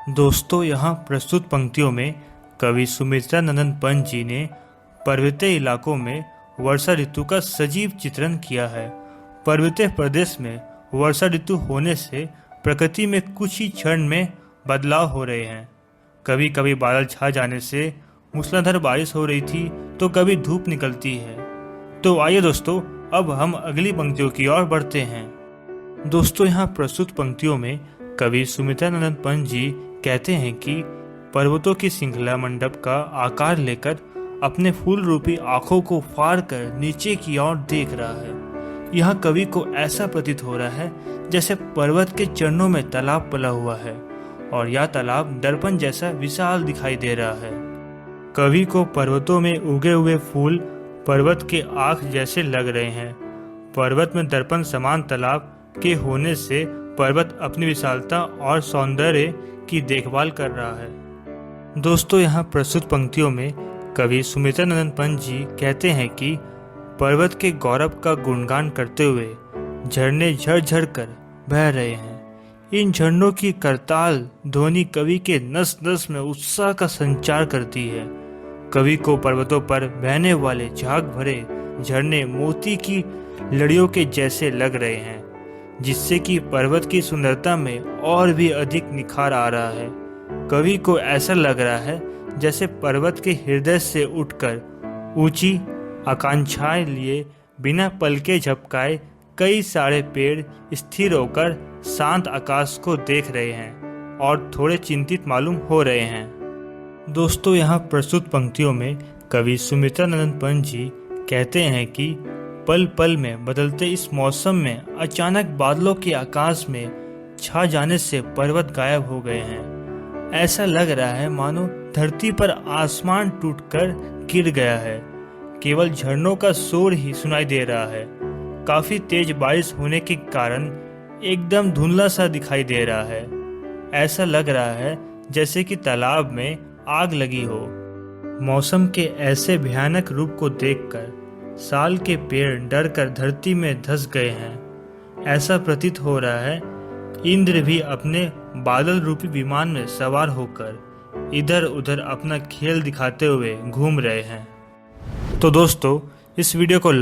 दोस्तों, यहाँ प्रस्तुत पंक्तियों में कवि सुमित्रा नंदन पंत जी ने पर्वतीय इलाकों में वर्षा ऋतु का सजीव चित्रण किया है। पर्वतीय प्रदेश में वर्षा ऋतु होने से प्रकृति में कुछ ही क्षण में बदलाव हो रहे हैं। कभी कभी बादल छा जाने से मूसलाधार बारिश हो रही थी, तो कभी धूप निकलती है। तो आइए दोस्तों, अब हम अगली पंक्तियों की ओर बढ़ते हैं। दोस्तों, यहाँ प्रस्तुत पंक्तियों में कवि सुमित्रा नंदन पंत जी कहते हैं कि पर्वतों की श्रृंखला मंडप का आकार लेकर अपने फूल रूपी आंखों को फाड़ कर नीचे की ओर देख रहा है। यहाँ कवि को ऐसा प्रतीत हो रहा है जैसे पर्वत के चरणों में तालाब पला हुआ है और यह तालाब दर्पण जैसा विशाल दिखाई दे रहा है। कवि को पर्वतों में उगे हुए फूल पर्वत के आँख जैसे लग रहे हैं। पर्वत में दर्पण समान तालाब के होने से पर्वत अपनी विशालता और सौंदर्य की देखभाल कर रहा है। दोस्तों, यहाँ प्रस्तुत पंक्तियों में कवि सुमित्रा नंदन पंत जी कहते हैं कि पर्वत के गौरव का गुणगान करते हुए झरने झरझर कर बह रहे हैं। इन झरनों की करताल ध्वनि कवि के नस नस में उत्साह का संचार करती है। कवि को पर्वतों पर बहने वाले झाग भरे झरने मोती की लड़ियों के जैसे लग रहे हैं, जिससे कि पर्वत की सुंदरता में और भी अधिक निखार आ रहा है। कवि को ऐसा लग रहा है जैसे पर्वत के हृदय से उठकर ऊंची आकांक्षाएं लिए बिना पलके झपकाए कई सारे पेड़ स्थिर होकर शांत आकाश को देख रहे हैं और थोड़े चिंतित मालूम हो रहे हैं। दोस्तों, यहाँ प्रस्तुत पंक्तियों में कवि सुमित्रा नंदन पंत जी कहते हैं कि पल पल में बदलते इस मौसम में अचानक बादलों के आकाश में छा जाने से पर्वत गायब हो गए हैं। ऐसा लग रहा है मानो धरती पर आसमान टूटकर गिर गया है। केवल झरनों का शोर ही सुनाई दे रहा है। काफी तेज बारिश होने के कारण एकदम धुंधला सा दिखाई दे रहा है। ऐसा लग रहा है जैसे कि तालाब में आग लगी हो। मौसम के ऐसे भयानक रूप को देखकर साल के पेड़ डर कर धरती में धंस गए हैं। ऐसा प्रतीत हो रहा है इंद्र भी अपने बादल रूपी विमान में सवार होकर इधर उधर अपना खेल दिखाते हुए घूम रहे हैं। तो दोस्तों, इस वीडियो को